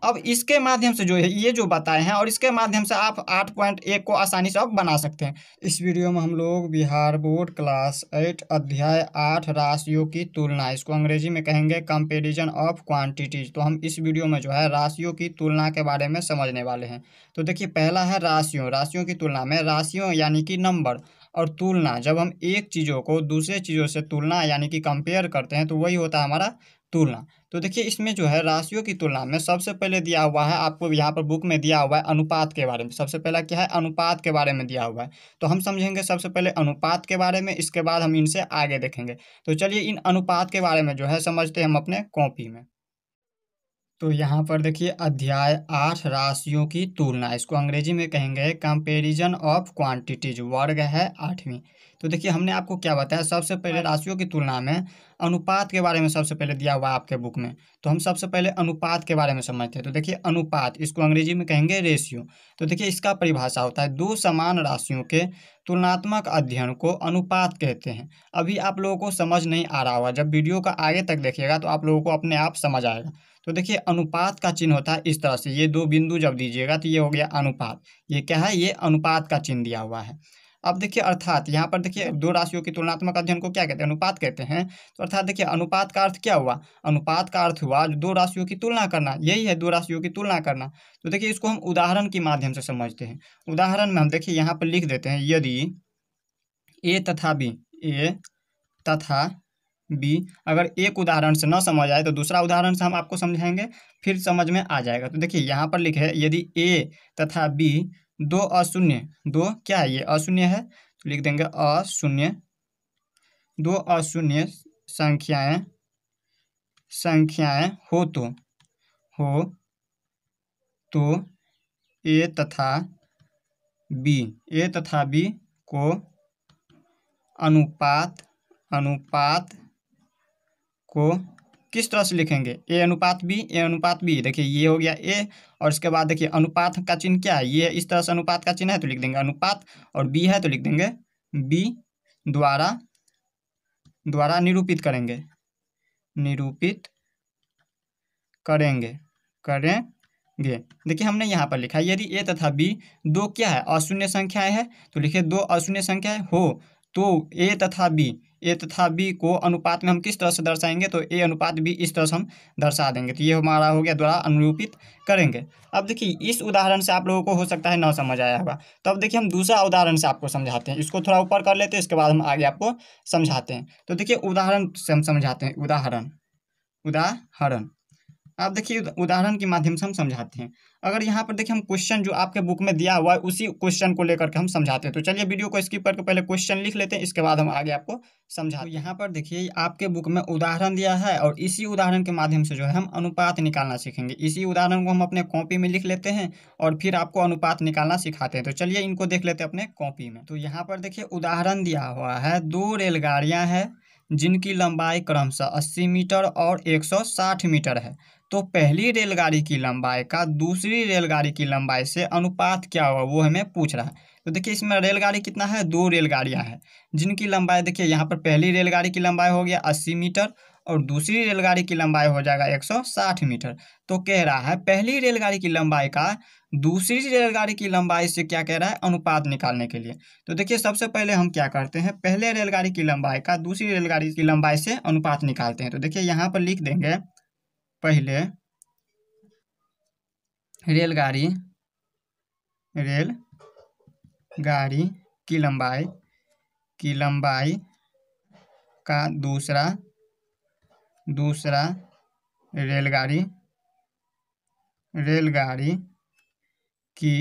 अब इसके माध्यम से जो है ये जो बताए हैं और इसके माध्यम से आप 8.1 को आसानी से आप बना सकते हैं। इस वीडियो में हम लोग बिहार बोर्ड क्लास 8 अध्याय 8 राशियों की तुलना, इसको अंग्रेजी में कहेंगे कंपैरिजन ऑफ क्वांटिटीज। तो हम इस वीडियो में जो है राशियों की तुलना के बारे में समझने वाले हैं। तो देखिए पहला है राशियों की तुलना में। राशियों यानी कि नंबर, और तुलना जब हम एक चीज़ों को दूसरे चीज़ों से तुलना यानी कि कंपेयर करते हैं तो वही होता है हमारा तुलना। तो देखिए इसमें जो है राशियों की तुलना में सबसे पहले दिया हुआ है, आपको यहाँ पर बुक में दिया हुआ है अनुपात के बारे में। सबसे पहला क्या है, अनुपात के बारे में दिया हुआ है। तो हम समझेंगे सबसे पहले अनुपात के बारे में, इसके बाद हम इनसे आगे देखेंगे। तो चलिए इन अनुपात के बारे में जो है समझते हैं हम अपने कॉपी में। तो यहाँ पर देखिए अध्याय 8 राशियों की तुलना, इसको अंग्रेजी में कहेंगे कंपैरिजन ऑफ क्वांटिटीज, वर्ग है 8वीं। तो देखिए हमने आपको क्या बताया, सबसे पहले राशियों की तुलना में अनुपात के बारे में सबसे पहले दिया हुआ है आपके बुक में। तो हम सबसे पहले अनुपात के बारे में समझते हैं। तो देखिए अनुपात, इसको अंग्रेजी में कहेंगे रेशियो। तो देखिए इसका परिभाषा होता है, दो समान राशियों के तुलनात्मक अध्ययन को अनुपात कहते हैं। अभी आप लोगों को समझ नहीं आ रहा होगा, जब वीडियो का आगे तक देखिएगा तो आप लोगों को अपने आप समझ आएगा। तो देखिए अनुपात का चिन्ह होता है इस तरह से, ये दो बिंदु जब दीजिएगा तो ये हो गया अनुपात। ये क्या है, ये अनुपात का चिन्ह दिया हुआ है। अब देखिए अर्थात यहाँ पर देखिए दो राशियों की तुलनात्मक अध्ययन को क्या कहते हैं, अनुपात कहते हैं। तो अर्थात देखिए अनुपात का अर्थ क्या हुआ, अनुपात का अर्थ हुआ दो राशियों की तुलना करना, यही है दो राशियों की तुलना करना। तो देखिए इसको हम उदाहरण के माध्यम से समझते हैं। उदाहरण में हम देखिए यहाँ पर लिख देते हैं, यदि ए तथा बी, ए तथा बी, अगर एक उदाहरण से न समझ आए तो दूसरा उदाहरण से हम आपको समझाएंगे, फिर समझ में आ जाएगा। तो देखिए यहाँ पर लिखे है, यदि ए तथा बी दो अशून्य, दो क्या है, ये अशून्य है तो लिख देंगे अशून्य, दो अशून्य संख्याएं हो तो ए तथा बी को अनुपात को किस तरह से लिखेंगे, ए अनुपात बी। देखिए ये हो गया ए, और इसके बाद देखिए अनुपात का चिन्ह क्या है, ये इस तरह से अनुपात का चिन्ह है तो लिख देंगे अनुपात, और बी है तो लिख देंगे बी द्वारा निरूपित करेंगे। देखिए हमने यहाँ पर लिखा है, यदि ए तथा बी दो क्या है, अशून्य संख्याएं हैं, तो लिखिए दो अशून्य संख्याएं हो तो ए तथा बी को अनुपात में हम किस तरह से दर्शाएंगे, तो ए अनुपात बी इस तरह से हम दर्शा देंगे। तो ये हमारा हो गया द्वारा अनुरूपित करेंगे। अब देखिए इस उदाहरण से आप लोगों को हो सकता है ना समझ आया होगा, तो अब देखिए हम दूसरा उदाहरण से आपको समझाते हैं। इसको थोड़ा ऊपर कर लेते हैं, इसके बाद हम आगे आपको समझाते हैं। तो देखिए उदाहरण से हम समझाते हैं, उदाहरण आप देखिए उदाहरण के माध्यम से हम समझाते हैं। अगर यहाँ पर देखिए हम क्वेश्चन जो आपके बुक में दिया हुआ है उसी क्वेश्चन को लेकर के हम समझाते हैं। तो चलिए वीडियो को स्किप करके पहले क्वेश्चन लिख लेते हैं, इसके बाद हम आगे आपको समझाते हैं। यहाँ पर देखिए आपके बुक में उदाहरण दिया है और इसी उदाहरण के माध्यम से जो है हम अनुपात निकालना सीखेंगे। इसी उदाहरण को हम अपने कॉपी में लिख लेते हैं और फिर आपको अनुपात निकालना सिखाते हैं। तो चलिए इनको देख लेते हैं अपने कॉपी में। तो यहाँ पर देखिए उदाहरण दिया हुआ है, दो रेलगाड़ियाँ हैं जिनकी लंबाई क्रमशः 80 मीटर और 160 मीटर है। तो पहली रेलगाड़ी की लंबाई का दूसरी रेलगाड़ी की लंबाई से अनुपात क्या होगा वो हमें पूछ रहा है। तो देखिए इसमें रेलगाड़ी कितना है, दो रेलगाड़ियां हैं जिनकी लंबाई देखिए यहाँ पर पहली रेलगाड़ी की लंबाई हो गया 80 मीटर और दूसरी रेलगाड़ी की लंबाई हो जाएगा 160 मीटर। तो कह रहा है पहली रेलगाड़ी की लंबाई का दूसरी रेलगाड़ी की लंबाई से क्या कह रहा है, अनुपात निकालने के लिए। तो देखिए सबसे पहले हम क्या करते हैं, पहले रेलगाड़ी की लंबाई का दूसरी रेलगाड़ी की लंबाई से अनुपात निकालते हैं। तो देखिए यहाँ पर लिख देंगे, पहले रेलगाड़ी की लंबाई का दूसरा रेलगाड़ी की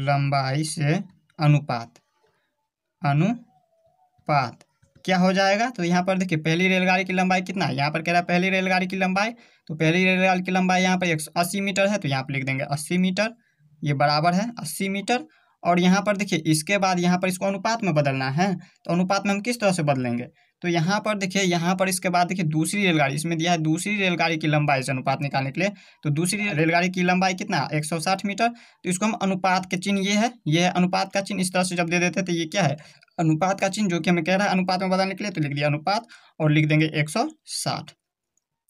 लंबाई से अनुपात क्या हो जाएगा। तो यहाँ पर देखिए पहली रेलगाड़ी की लंबाई कितना है, यहाँ पर कह रहा है पहली रेलगाड़ी की लंबाई, तो पहली रेलगाड़ी की लंबाई यहाँ पर 180 मीटर है, तो यहाँ पर लिख देंगे 80 मीटर, ये बराबर है 80 मीटर। और यहाँ पर देखिए इसके बाद यहाँ पर इसको अनुपात में बदलना है, तो अनुपात में हम किस तरह से बदलेंगे, तो यहाँ पर देखिए यहाँ पर इसके बाद देखिए दूसरी रेलगाड़ी, इसमें दिया है दूसरी रेलगाड़ी की लंबाई से अनुपात निकालने के लिए। तो दूसरी रेलगाड़ी की लंबाई कितना, 160 मीटर। तो इसको हम अनुपात के चिन्ह, ये है अनुपात का चिन्ह, इस तरह से जब दे देते तो ये क्या है, अनुपात का चिन्ह, जो कि हमें कह रहा है अनुपात में बदलने के लिए, तो लिख दिया अनुपात और लिख देंगे 160।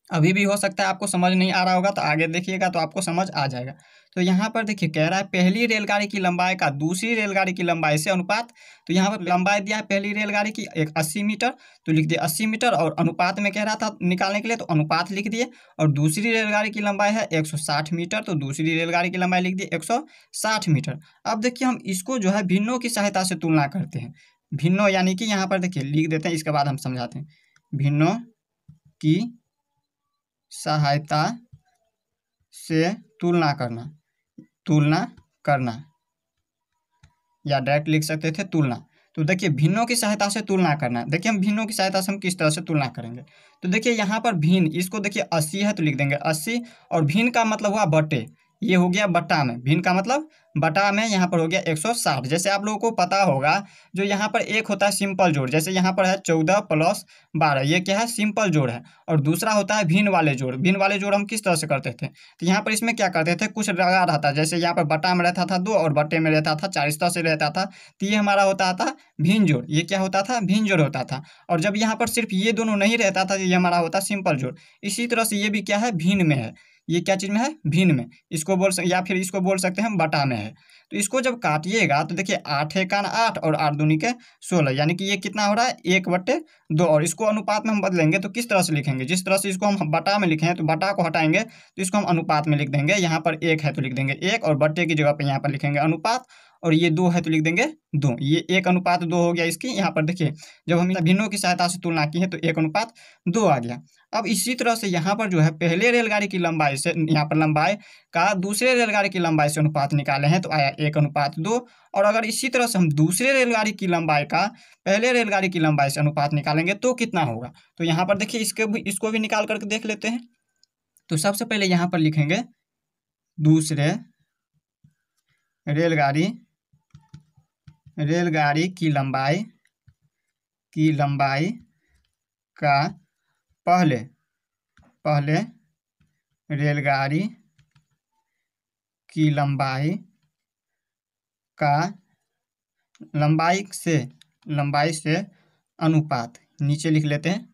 अभी भी हो सकता है आपको समझ नहीं आ रहा होगा, तो आगे देखिएगा तो आपको समझ आ जाएगा। तो यहाँ पर देखिए कह रहा है पहली रेलगाड़ी की लंबाई का दूसरी रेलगाड़ी की लंबाई से अनुपात। तो यहाँ पर लंबाई दिया है पहली रेलगाड़ी की 80 मीटर, तो लिख दिए 80 मीटर, और अनुपात में कह रहा था निकालने के लिए, तो अनुपात लिख दिए। और दूसरी रेलगाड़ी की लंबाई है 160 मीटर, तो दूसरी रेलगाड़ी की लंबाई लिख दिए 160 मीटर। अब देखिए हम इसको जो है भिन्नों की सहायता से तुलना करते हैं। भिन्नों यानी कि यहाँ पर देखिए लिख देते हैं, इसके बाद हम समझाते हैं। भिन्नों की सहायता से तुलना करना, तुलना करना, या डायरेक्ट लिख सकते थे तुलना। तो देखिए भिन्नों की सहायता से तुलना करना, देखिए हम भिन्नों की सहायता से हम किस तरह से तुलना करेंगे। तो देखिए यहाँ पर भिन्न, इसको देखिए 80 है तो लिख देंगे 80, और भिन्न का मतलब हुआ बटे, ये हो गया बटा में, भिन्न का मतलब बटा में, यहाँ पर हो गया 160। जैसे आप लोगों को पता होगा जो यहाँ पर एक होता है सिंपल जोड़, जैसे यहाँ पर है 14 + 12, ये क्या है सिंपल जोड़ है। और दूसरा होता है भिन्न वाले जोड़। भिन्न वाले जोड़ हम किस तरह से करते थे, तो यहाँ पर इसमें क्या करते थे, कुछ लगा रहता, जैसे यहाँ पर बटा में रहता था 2 और बटे में रहता था 4, इस तरह से रहता था। तो ये हमारा होता था भिन्न जोड़, ये क्या होता था भिन्न जोड़ होता था। और जब यहाँ पर सिर्फ ये दोनों नहीं रहता था, ये हमारा होता सिंपल जोड़। इसी तरह से ये भी क्या है भिन्न में है, ये क्या चीज़ में है भिन्न में, इसको बोल सकते, या फिर इसको बोल सकते हैं हम बटा में है। तो इसको जब काटिएगा तो देखिए 8 एकान 8 और 8 दूनी के 16, यानी कि ये कितना हो रहा है 1/2। और इसको अनुपात में हम बदलेंगे तो किस तरह से लिखेंगे, जिस तरह से इसको हम बटा में लिखे हैं तो बटा को हटाएंगे तो इसको हम अनुपात में लिख देंगे। यहाँ पर 1 है तो लिख देंगे 1, और बट्टे की जगह पर यहाँ पर लिखेंगे अनुपात, और ये 2 है तो लिख देंगे 2। ये 1:2 हो गया इसकी। यहाँ पर देखिए जब हम भिन्नों की सहायता से तुलना की है तो 1:2 आ गया। अब इसी तरह से यहाँ पर जो है पहले रेलगाड़ी की लंबाई से, यहाँ पर लंबाई का दूसरे रेलगाड़ी की लंबाई से अनुपात निकाले हैं तो आया 1:2। और अगर इसी तरह से हम दूसरे रेलगाड़ी की लंबाई का पहले रेलगाड़ी की लंबाई से अनुपात निकालेंगे तो कितना होगा। तो यहाँ पर देखिए इसको भी निकाल करके देख लेते हैं। तो सबसे पहले यहाँ पर लिखेंगे दूसरे रेलगाड़ी की लंबाई का पहले रेलगाड़ी की लंबाई से अनुपात, नीचे लिख लेते हैं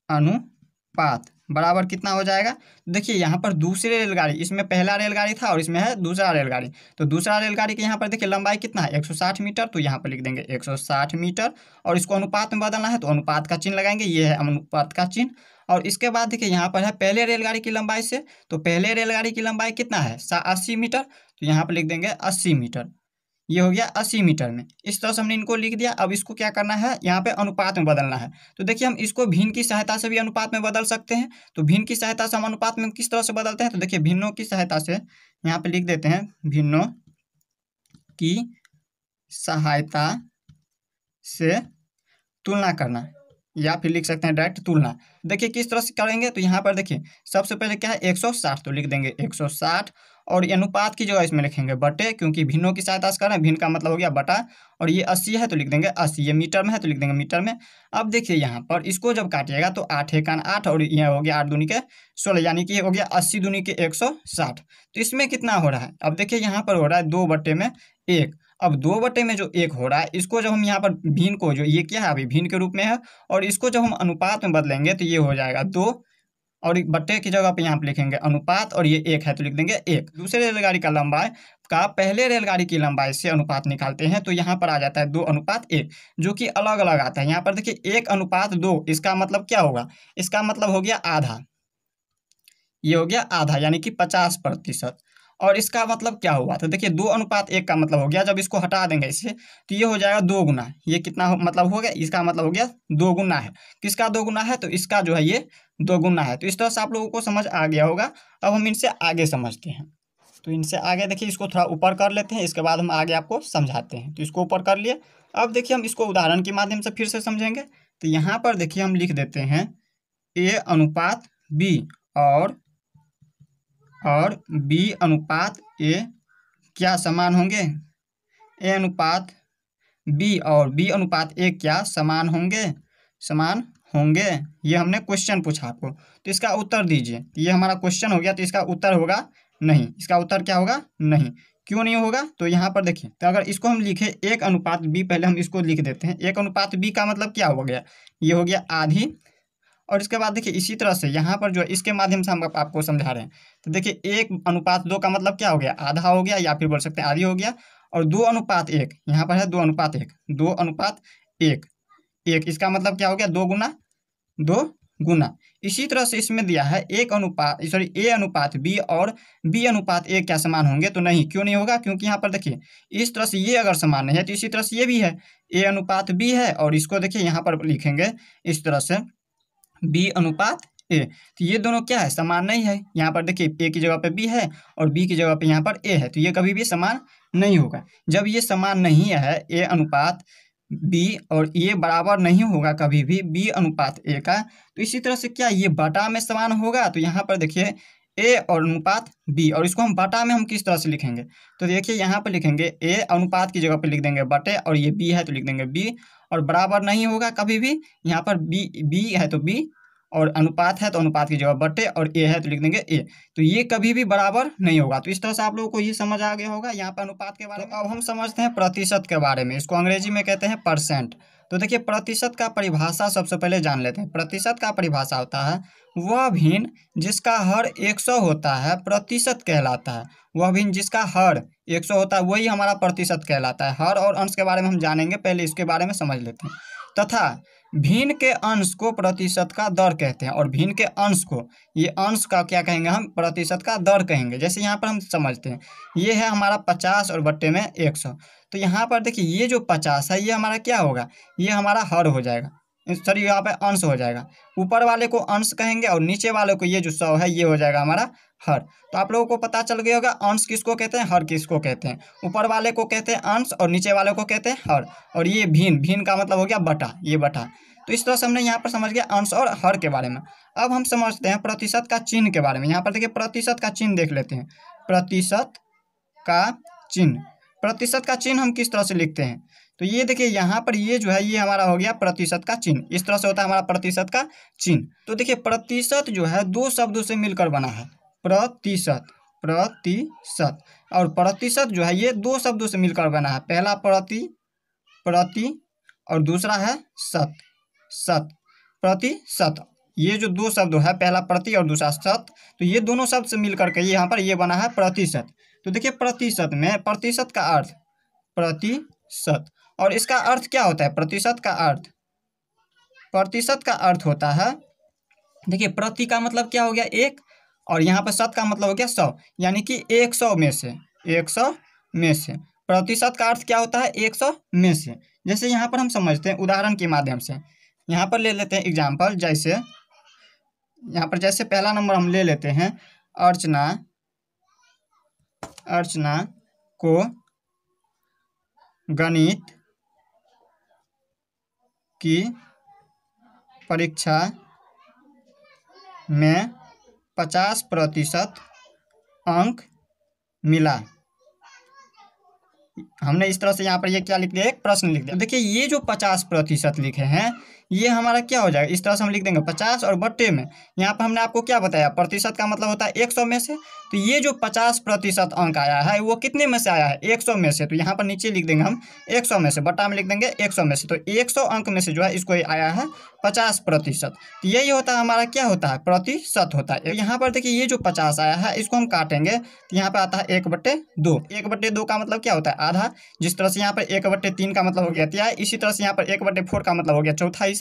अनुपात बराबर कितना हो जाएगा। देखिए यहाँ पर दूसरे रेलगाड़ी, इसमें पहला रेलगाड़ी था और इसमें है दूसरा रेलगाड़ी। तो दूसरा रेलगाड़ी के यहाँ पर देखिए लंबाई कितना है 160 मीटर, तो यहाँ पर लिख देंगे 160 मीटर। और इसको अनुपात में बदलना है तो अनुपात का चिन्ह लगाएंगे, ये है अनुपात का चिन्ह। और इसके बाद देखिए यहाँ पर है पहले रेलगाड़ी की लंबाई से, तो पहले रेलगाड़ी की लंबाई कितना है 80 मीटर, तो यहाँ पर लिख देंगे 80 मीटर। ये हो गया 80 मीटर में। इस तरह से हमने इनको लिख दिया। अब इसको क्या करना है, यहाँ पे अनुपात में बदलना है। तो देखिए हम इसको भिन्न की सहायता से भी अनुपात में बदल सकते हैं। तो भिन्न की सहायता से हम अनुपात में किस तरह से बदलते हैं, तो देखिए भिन्नों की सहायता से यहाँ पे लिख देते हैं, भिन्नों की सहायता से तुलना करना, या फिर लिख सकते हैं डायरेक्ट तुलना। देखिए किस तरह से करेंगे, तो यहाँ पर देखिए सबसे पहले क्या है 160, तो लिख देंगे 160, और ये अनुपात की जगह इसमें लिखेंगे बटे, क्योंकि भिन्नों की सहायता से कर रहे हैं, भिन्न का मतलब हो गया बटा। और ये 80 है तो लिख देंगे 80, ये मीटर में है तो लिख देंगे मीटर में। अब देखिए यहाँ पर इसको जब काटिएगा तो 8 एकान 8 और यह हो गया 8 दूनी के 16, यानी कि ये हो गया 80 दूनी के 160। तो इसमें कितना हो रहा है, अब देखिए यहाँ पर हो रहा है 2/1। अब 2 में जो 1 हो रहा है, इसको जब हम यहाँ पर भिन्न को, जो ये क्या है अभी भिन्न के रूप में है, और इसको जब हम अनुपात में बदलेंगे तो ये हो जाएगा 2, और एक बट्टे की जगह पे यहाँ पे लिखेंगे अनुपात, और ये 1 है तो लिख देंगे 1। दूसरे रेलगाड़ी का लंबाई का पहले रेलगाड़ी की लंबाई से अनुपात निकालते हैं तो यहाँ पर आ जाता है 2:1, जो कि अलग अलग आता है। यहाँ पर देखिए 1:2, इसका मतलब क्या होगा, इसका मतलब हो गया आधा, ये हो गया आधा, यानी कि 50%। और इसका मतलब क्या हुआ, तो देखिए 2:1 का मतलब हो गया, जब इसको हटा देंगे इससे तो ये हो जाएगा 2 गुना। ये कितना मतलब हो गया, इसका मतलब हो गया 2 गुना है। किसका 2 गुना है, तो इसका जो है ये 2 गुना है। तो इस तरह से आप लोगों को समझ आ गया होगा। अब हम इनसे आगे समझते हैं। तो इनसे आगे देखिए इसको थोड़ा ऊपर कर लेते हैं, इसके बाद हम आगे आपको समझाते हैं। तो इसको ऊपर कर लिए। अब देखिए हम इसको उदाहरण के माध्यम से फिर से समझेंगे। तो यहाँ पर देखिए हम लिख देते हैं A/B, और B/A क्या समान होंगे, A/B और B/A क्या समान होंगे। ये हमने क्वेश्चन पूछा आपको, तो इसका उत्तर दीजिए। ये हमारा क्वेश्चन हो गया, तो इसका उत्तर होगा नहीं। इसका उत्तर क्या होगा, नहीं। क्यों नहीं होगा, तो यहाँ पर देखिए, तो अगर इसको हम लिखे 1:B, पहले हम इसको लिख देते हैं। 1:B का मतलब क्या हो गया, ये हो गया आधी, और इसके बाद देखिए इसी तरह से यहाँ पर जो है इसके माध्यम से हम आपको समझा रहे हैं। तो देखिए 1:2 का मतलब क्या हो गया, आधा हो गया या फिर बोल सकते हैं आधी हो गया। और 2:1 यहाँ पर है 2:1, 2:1, 1 इसका मतलब क्या हो गया, 2 गुना। इसी तरह से इसमें दिया है A/B और B/A क्या समान होंगे, तो नहीं, क्यों नहीं होगा, क्योंकि यहाँ पर देखिए इस तरह से ये अगर समान नहीं है तो इसी तरह से ये भी है, A/B है और इसको देखिए यहाँ पर लिखेंगे इस तरह से B/A। तो ये दोनों क्या है, समान नहीं है। यहाँ पर देखिए A की जगह पे B है और B की जगह पे यहाँ पर A है, तो ये कभी भी समान नहीं होगा। जब ये समान नहीं है A/B और ये बराबर नहीं होगा कभी भी B/A का, तो इसी तरह से क्या ये बटा में समान होगा। तो यहाँ पर देखिए A और अनुपात B, और इसको हम बटा में हम किस तरह से लिखेंगे, तो देखिए यहाँ पर लिखेंगे A अनुपात की जगह पे लिख देंगे बटे, और ये B है तो लिख देंगे B, और बराबर नहीं होगा कभी भी। यहाँ पर B है तो B, और अनुपात है तो अनुपात की जगह बटे, और A है तो लिख देंगे A। तो ये कभी भी बराबर नहीं होगा। तो इस तरह से आप लोगों को ये समझ आ गया होगा यहाँ पर अनुपात के बारे में। अब हम समझते हैं प्रतिशत के बारे में, इसको अंग्रेजी में कहते हैं परसेंट। तो देखिए प्रतिशत का परिभाषा सबसे पहले जान लेते हैं। प्रतिशत का परिभाषा होता है वह भिन्न जिसका हर 100 होता है प्रतिशत कहलाता है। वह भिन्न जिसका हर 100 होता है वही हमारा प्रतिशत कहलाता है। हर और अंश के बारे में हम जानेंगे, पहले इसके बारे में समझ लेते हैं। तथा भिन्न के अंश को प्रतिशत का दर कहते हैं, और भिन्न के अंश को, ये अंश का क्या कहेंगे, हम प्रतिशत का दर कहेंगे। जैसे यहाँ पर हम समझते हैं ये है हमारा 50 और बट्टे में 100। तो यहाँ पर देखिए ये जो 50 है ये हमारा क्या होगा, ये हमारा हर हो जाएगा, सॉरी यहाँ पे अंश हो जाएगा। ऊपर वाले को अंश कहेंगे और नीचे वाले को ये जो 100 है ये हो जाएगा हमारा हर। तो आप लोगों को पता चल गया होगा अंश किसको कहते हैं, हर किसको कहते हैं। ऊपर वाले को कहते हैं अंश और नीचे वाले को कहते हैं हर। और ये भिन्न का मतलब हो गया बटा, ये बटा। तो इस तरह से हमने यहाँ पर समझ गया अंश और हर के बारे में। अब हम समझते हैं प्रतिशत का चिन्ह के बारे में। यहाँ पर देखिए प्रतिशत का चिन्ह देख लेते हैं। प्रतिशत का चिन्ह, प्रतिशत का चिन्ह हम किस तरह से लिखते हैं, तो ये देखिए यहाँ पर ये जो है ये हमारा हो गया प्रतिशत का चिन्ह। इस तरह से होता है हमारा प्रतिशत का चिन्ह। तो देखिए प्रतिशत जो है दो शब्दों से मिलकर बना है, प्रतिशत, प्रतिशत, और प्रतिशत जो है ये दो शब्दों से मिलकर बना है। पहला प्रति, प्रति, और दूसरा है सत, सत, प्रतिशत। ये जो दो शब्द है, पहला प्रति और दूसरा सत, तो ये दोनों शब्द से मिलकर के यहाँ पर ये बना है प्रतिशत। तो देखिए प्रतिशत में प्रतिशत का अर्थ प्रतिशत, और इसका अर्थ क्या होता है, प्रतिशत का अर्थ, प्रतिशत का अर्थ होता है, देखिए प्रति का मतलब क्या हो गया 1, और यहाँ पर शत का मतलब हो गया 100, यानी कि 100 में से, 100 में से। प्रतिशत का अर्थ क्या होता है, 100 में से। जैसे यहाँ पर हम समझते हैं उदाहरण के माध्यम से। यहाँ पर ले लेते हैं एग्जाम्पल, जैसे यहाँ पर जैसे पहला नंबर हम ले लेते हैं, अर्चना, अर्चना को गणित की परीक्षा में 50% अंक मिला। हमने इस तरह से यहाँ पर ये क्या लिख दिया, एक प्रश्न लिख दिया। देखिए ये जो 50% लिखे हैं ये हमारा क्या हो जाएगा, इस तरह से हम लिख देंगे 50 और बट्टे में, यहाँ पर हमने आपको क्या बताया, प्रतिशत का मतलब होता है 100 में से। तो ये जो 50% अंक आया है वो कितने में से आया है, 100 में से। तो यहाँ पर नीचे लिख देंगे हम 100 में से, बट्टा में लिख देंगे 100 में से। तो 100 अंक में से जो है इसको आया है 50%। तो यही होता है हमारा क्या होता है, प्रतिशत होता है। यहाँ पर देखिए ये जो 50 आया है इसको हम काटेंगे तो यहाँ पर आता है 1/2। 1/2 का मतलब क्या होता है, आधा। जिस तरह से यहाँ पर 1/3 का मतलब हो गया तिहाई, इसी तरह से यहाँ पर 1/4 का मतलब हो गया चौथा हिस्सा।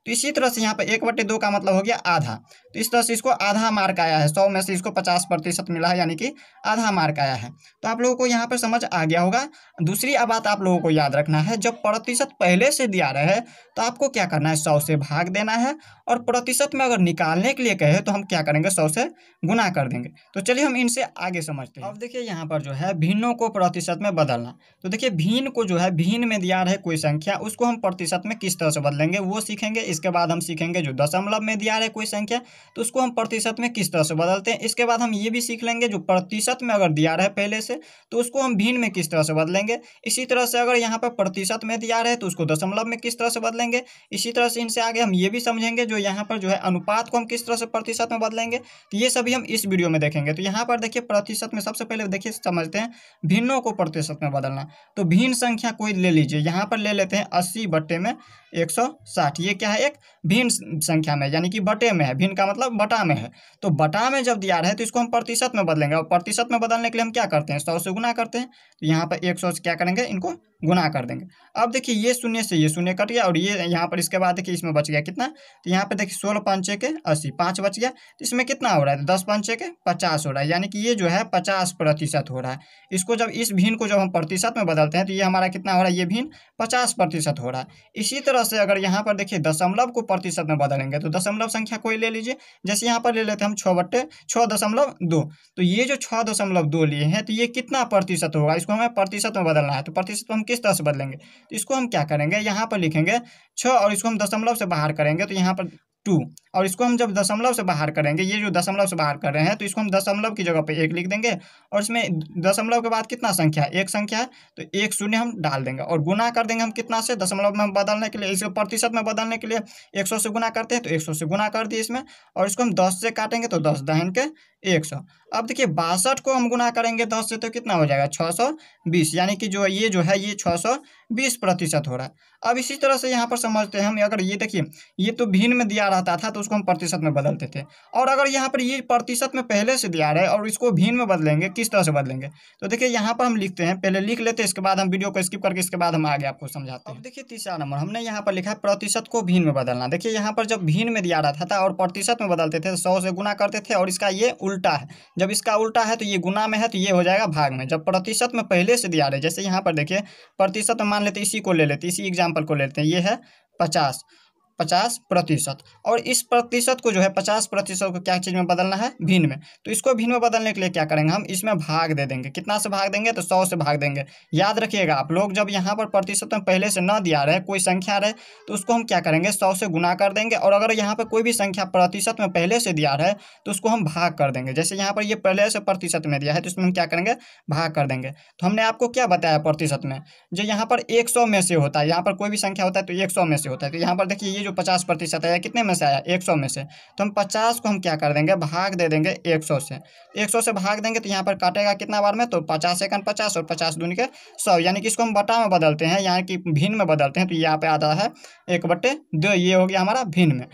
तो इसी तरह से यहाँ पर 1/2 का मतलब हो गया आधा। तो इस तरह से इसको आधा मार्क आया है, 100 में से इसको 50% मिला है, यानी कि आधा मार्क आया है। तो आप लोगों को यहाँ पर समझ आ गया होगा। दूसरी बात आप लोगों को याद रखना है, जब प्रतिशत पहले से दिया रहे तो आपको क्या करना है, 100 से भाग देना है, और प्रतिशत में अगर निकालने के लिए कहे तो हम क्या करेंगे, 100 से गुना कर देंगे। तो चलिए हम इनसे आगे समझते हैं। अब देखिए यहाँ पर जो है भिन्नों को प्रतिशत में बदलना। तो देखिए भिन्न को जो है, भिन्न में दिया रहे कोई संख्या, उसको हम प्रतिशत में किस तरह से बदलेंगे वो सीखेंगे। इसके बाद हम सीखेंगे जो दशमलव में दिया रहे कोई संख्या तो उसको हम प्रतिशत में किस तरह से बदलते हैं। इसके बाद हम ये भी सीख लेंगे जो प्रतिशत में अगर दिया रहे पहले से तो उसको हम भिन्न में किस तरह से बदलेंगे। इसी तरह से अगर यहाँ पर प्रतिशत में दिया रहे तो उसको दशमलव में किस तरह से बदलेंगे। इसी तरह से इनसे आगे हम ये भी समझेंगे जो यहाँ पर जो है अनुपात को हम किस तरह से प्रतिशत में बदलेंगे। तो ये सभी हम इस वीडियो में देखेंगे। तो यहाँ पर देखिए प्रतिशत में सबसे पहले देखिए समझते हैं भिन्नों को प्रतिशत में बदलना। तो भिन्न संख्या कोई ले लीजिए, यहाँ पर ले लेते हैं 80/में 160। ये क्या है, एक भिन्न संख्या में यानी कि बटे में है। भिन्न का मतलब बटा में है। तो बटा में जब दिया रहे तो इसको हम प्रतिशत में बदलेंगे, और प्रतिशत में बदलने के लिए हम क्या करते हैं, 100 से गुना करते हैं। तो यहाँ पर 100 से क्या करेंगे, इनको गुना कर देंगे। अब देखिए ये शून्य से ये शून्य कट गया, और ये यहाँ पर इसके बाद देखिए इसमें बच गया कितना, तो यहाँ पर देखिए 16 पंचे के 80, 5 बच गया। तो इसमें कितना हो रहा है, 10 पंचे के 50 हो रहा है, यानी कि ये जो है 50% हो रहा है। इसको जब इस भिन्न को जब हम प्रतिशत में बदलते हैं तो ये हमारा कितना हो रहा है, ये भिन्न 50% हो रहा है। इसी तरह से अगर यहाँ पर देखिए दशमलव को प्रतिशत में बदलेंगे तो दशमलव संख्या कोई ले लीजिए, जैसे यहाँ पर ले लेते हैं हम 6/6.2। तो ये जो 6.2 लिए हैं तो ये कितना प्रतिशत होगा, इसको हमें प्रतिशत में बदलना है। तो प्रतिशत को हम किस तरह से बदलेंगे, तो इसको हम क्या करेंगे, यहाँ पर लिखेंगे 6 और इसको हम दशमलव से बाहर करेंगे तो यहाँ पर 2, और इसको हम जब दशमलव से बाहर करेंगे, ये जो दशमलव से बाहर कर रहे हैं तो इसको हम दशमलव की जगह पे 1 लिख देंगे, और इसमें दशमलव के बाद कितना संख्या है, एक संख्या है, तो 1 शून्य हम डाल देंगे और गुना कर देंगे हम कितना से, दशमलव में बदलने के लिए, इसको प्रतिशत में बदलने के लिए 100 से गुना करते हैं, तो 100 से गुना कर दिए इसमें, और इसको हम 10 से काटेंगे तो 10 दाहिन के 100। अब देखिए 62 को हम गुना करेंगे 10 से तो कितना हो जाएगा, 620, यानी कि जो है ये 620% हो रहा है। अब इसी तरह से यहाँ पर समझते हैं हम, अगर ये देखिए ये तो भिन्न में दिया रहता था तो उसको हम प्रतिशत में बदलते थे, और अगर यहाँ पर ये प्रतिशत में पहले से दिया रहा है और इसको भिन्न में बदलेंगे, किस तरह से बदलेंगे, तो देखिए यहाँ पर हम लिखते हैं, पहले लिख लेते हैं, इसके बाद हम वीडियो को स्किप करके इसके बाद हम आगे आपको समझाते हैं। अब देखिए तीसरा नंबर हमने यहाँ पर लिखा है प्रतिशत को भिन्न में बदलना। देखिए यहाँ पर जब भिन्न में दिया रहता था और प्रतिशत में बदलते थे, 100 से गुना करते थे, और इसका ये उल्टा है, जब इसका उल्टा है तो ये गुना में है तो ये हो जाएगा भाग में। जब प्रतिशत में पहले से दिया रहे, जैसे यहाँ पर देखिए प्रतिशत में मान लेते, इसी को ले लेते, इसी एग्जाम्पल को ले लेते हैं, ये है 50%, और इस प्रतिशत को जो है 50% को क्या चीज़ में बदलना है, भिन्न में। तो इसको भिन्न में बदलने के लिए क्या करेंगे, हम इसमें भाग दे देंगे। कितना से भाग देंगे, तो 100 से भाग देंगे। याद रखिएगा आप लोग, जब यहाँ पर प्रतिशत में पहले से न दिया रहे, कोई संख्या रहे, तो उसको हम क्या करेंगे, 100 से गुना कर देंगे, और अगर यहाँ पर कोई भी संख्या प्रतिशत में पहले से दिया रहे तो उसको हम भाग कर देंगे। जैसे यहाँ पर ये पहले से प्रतिशत में दिया है तो इसमें हम क्या करेंगे, भाग कर देंगे। तो हमने आपको क्या बताया, प्रतिशत में जो यहाँ पर 100 में से होता है, यहाँ पर कोई भी संख्या होता है तो 100 में से होता है। तो यहाँ पर देखिए ये जो 50% आया कितने में से आया, 100 में से, तो हम 50 को हम क्या कर देंगे, भाग दे देंगे 100 से। 100 से भाग देंगे तो यहाँ पर काटेगा कितना बार में, तो 50 एकन 50 और 50 दूनी के 100, यानी कि इसको हम बटा में बदलते हैं, यानी कि भिन्न में बदलते हैं, तो यहाँ पे आता है 1/2। ये हो गया हमारा भिन्न में।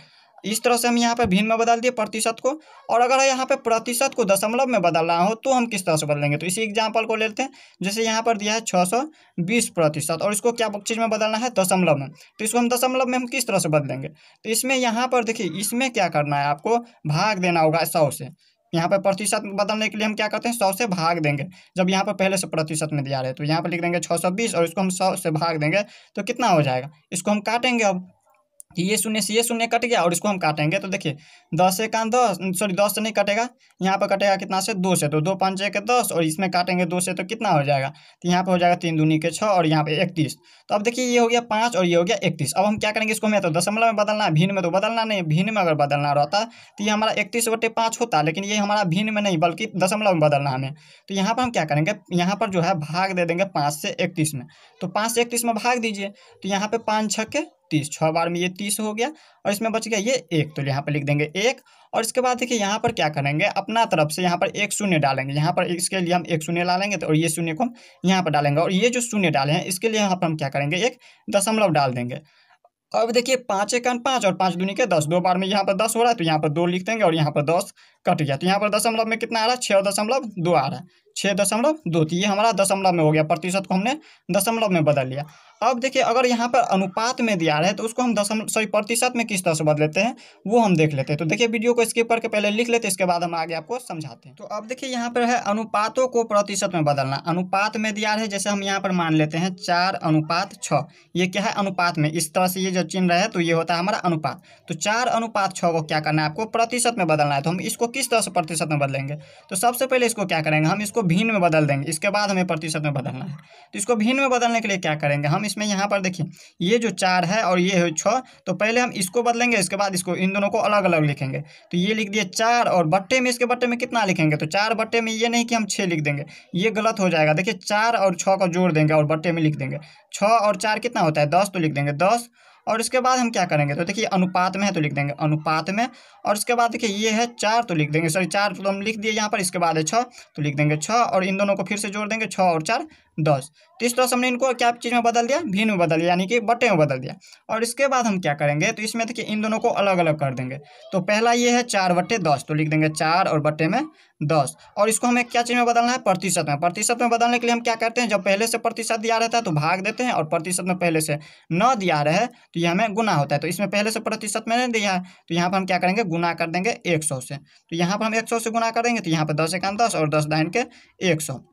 इस तरह से हम यहाँ पे भिन्न में बदल दिए प्रतिशत को। और अगर यहाँ पे प्रतिशत को दशमलव में बदलना हो तो हम किस तरह से बदलेंगे, तो इसी एग्जाम्पल को लेते हैं। जैसे यहाँ पर दिया है 620% और इसको क्या चीज़ में बदलना है, दशमलव में, तो इसको हम दशमलव में हम किस तरह से बदलेंगे, तो इसमें यहाँ पर देखिए इसमें क्या करना है, आपको भाग देना होगा 100 से। यहाँ पर प्रतिशत बदलने के लिए हम क्या करते हैं, 100 से भाग देंगे। जब यहाँ पर पहले से प्रतिशत में दिया रहे तो यहाँ पर लिख देंगे 620 और इसको हम 100 से भाग देंगे तो कितना हो जाएगा, इसको हम काटेंगे। अब ये शून्य से ये शून्य कट गया और इसको हम काटेंगे तो देखिए 10 से 10 से नहीं कटेगा, यहाँ पर कटेगा कितना से, 2 से, तो 2 पंचे के 10 और इसमें काटेंगे 2 से तो कितना हो जाएगा, तो यहाँ पे हो जाएगा 3 दूनी के 6 और यहाँ पे 31। तो अब देखिए ये हो गया 5 और ये हो गया 31। अब हम क्या करेंगे, इसको हमें तो दशमलव में बदलना है, भिन्न में तो बदलना नहीं। भिन्न में अगर बदलना रहता तो ये हमारा 31/5 होता, लेकिन ये हमारा भिन्न में नहीं बल्कि दशमलव में बदलना हमें। तो यहाँ पर हम क्या करेंगे, यहाँ पर जो है भाग दे देंगे 5 से 31 में, तो 5 से 31 में भाग दीजिए, तो यहाँ पे 5 छक्के 30, 6 बार में ये 30 हो गया और इसमें बच गया ये 1, तो यहाँ पर लिख देंगे 1। और इसके बाद देखिए यहाँ पर क्या करेंगे, अपना तरफ से यहाँ पर एक शून्य डालेंगे, यहाँ पर इसके लिए हम एक शून्य डालेंगे तो, और ये शून्य को हम यहाँ पर डालेंगे, और ये जो शून्य डाले हैं इसके लिए यहाँ पर हम क्या करेंगे, एक दशमलव डाल देंगे। अब देखिए 5 एकन 5 और 5 दूनी के 10, 2 बार में यहाँ पर 10 हो रहा है तो यहाँ पर 2 लिख देंगे और यहाँ पर 10 कट गया, तो यहाँ पर दशमलव में कितना आ रहा है, 6.2 आ रहा है, 6.2। तो ये हमारा दशमलव में हो गया, प्रतिशत को हमने दशमलव में बदल लिया। अब देखिए अगर यहाँ पर अनुपात में दिया रहा है तो उसको हम प्रतिशत में किस तरह से बदलते हैं वो हम देख लेते हैं। तो देखिए वीडियो को स्किप करके पहले लिख लेते हैं, इसके बाद हम आगे आपको समझाते हैं। तो अब देखिए यहाँ पर है अनुपातों को प्रतिशत में बदलना। अनुपात में दिया है, जैसे हम यहाँ पर मान लेते हैं 4:6, ये क्या है अनुपात में, इस तरह से ये जो चिन्ह रहे तो ये होता है हमारा अनुपात। तो 4:6 को क्या करना है, आपको प्रतिशत में बदलना है। तो हम इसको किस तरह से प्रतिशत में बदलेंगे, तो सबसे पहले इसको क्या करेंगे, हम इसको भिन्न में बदल देंगे, इसके बाद हमें प्रतिशत में बदलना है। तो इसको भिन्न में बदलने के लिए क्या करेंगे, हम इसमें यहाँ पर देखिए ये जो 4 है और ये है 6, तो पहले हम इसको बदलेंगे, इसके बाद इसको, इन दोनों को अलग अलग लिखेंगे। तो ये लिख दिए 4 और बट्टे में, इसके बट्टे में कितना लिखेंगे, तो 4 बट्टे में ये नहीं कि हम 6 लिख देंगे, ये गलत हो जाएगा। देखिए 4 और 6 को जोड़ देंगे और बट्टे में लिख देंगे, 6 और 4 कितना होता है 10, तो लिख देंगे 10। और इसके बाद हम क्या करेंगे, तो देखिए अनुपात में है तो लिख देंगे अनुपात में, और इसके बाद देखिए ये है 4 तो लिख देंगे, सॉरी 4 तो हम लिख दिए यहाँ पर, इसके बाद है 6 तो लिख देंगे 6 और इन दोनों को फिर से जोड़ देंगे 6 और 4 10। तो इस तरह से हमने इनको क्या चीज़ में बदल दिया, भिन्न में बदल दिया, यानी कि बट्टे में बदल दिया। और इसके बाद हम क्या करेंगे, तो इसमें देखिए इन दोनों को अलग अलग कर देंगे। तो पहला ये है 4/10 तो लिख देंगे 4 और बट्टे में 10। और इसको हमें क्या चीज़ में बदलना है, प्रतिशत में। प्रतिशत में बदलने के लिए हम क्या करते हैं, जब पहले से प्रतिशत दिया रहता है तो भाग देते हैं, और प्रतिशत में पहले से न दिया रहे तो ये हमें गुना होता है। तो इसमें पहले से प्रतिशत में नहीं दिया है तो यहाँ पर हम क्या करेंगे, गुना कर देंगे 100 से। तो यहाँ पर हम 100 से गुना करेंगे तो यहाँ पर 10 एकान 10 और 10 दाइन के 100।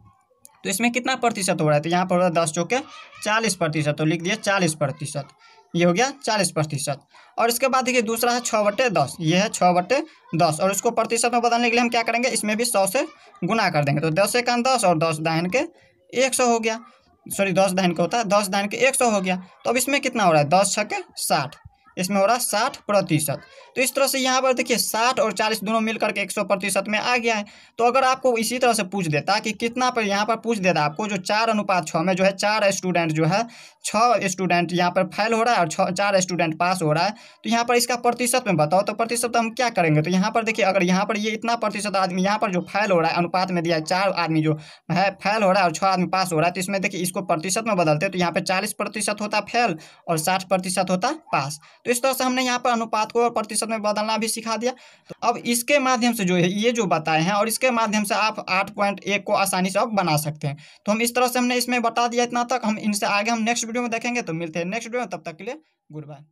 तो इसमें कितना प्रतिशत हो रहा है, तो यहाँ पर हो रहा है 10 चौके 40%, तो लिख दिए 40%। ये हो गया 40%। और इसके बाद देखिए दूसरा है 6/10, ये है 6/10 और इसको प्रतिशत में बदलने के लिए हम क्या करेंगे, इसमें भी 100 से गुना कर देंगे। तो 10 एकान 10 और 10 दाइन के 100 हो गया, सॉरी 10 दाइन के होता है 10 दाइन के 100 हो गया। तो अब इसमें कितना हो रहा है, 10 छके 60, इसमें हो रहा है 60%। तो इस तरह से यहाँ पर देखिए 60 और 40 दोनों मिलकर के 100% में आ गया है। तो अगर आपको इसी तरह से पूछ देता कि कितना पर, यहाँ पर पूछ देता आपको जो 4:6 में जो है 4 स्टूडेंट जो है 6 स्टूडेंट यहाँ पर फेल हो रहा है और 4 स्टूडेंट पास हो रहा है, तो यहाँ पर इसका प्रतिशत में बताओ। तो प्रतिशत हम क्या करेंगे, तो यहाँ पर देखिए अगर यहाँ पर ये इतना प्रतिशत आदमी यहाँ पर जो फेल हो रहा है अनुपात में दिया है, 4 आदमी जो है फेल हो रहा है और 6 आदमी पास हो रहा है, तो इसमें देखिए इसको प्रतिशत में बदलते हैं तो यहाँ पे 40% होता फेल और 60% होता पास। तो इस तरह से हमने यहाँ पर अनुपात को प्रतिशत में बदलना भी सिखा दिया। तो अब इसके माध्यम से जो है ये जो बताए हैं और इसके माध्यम से आप 8.1 को आसानी से आप बना सकते हैं। तो हम इस तरह से हमने इसमें बता दिया इतना तक। हम इनसे आगे हम नेक्स्ट वीडियो में देखेंगे। तो मिलते हैं नेक्स्ट वीडियो में, तब तक के लिए गुड बाय।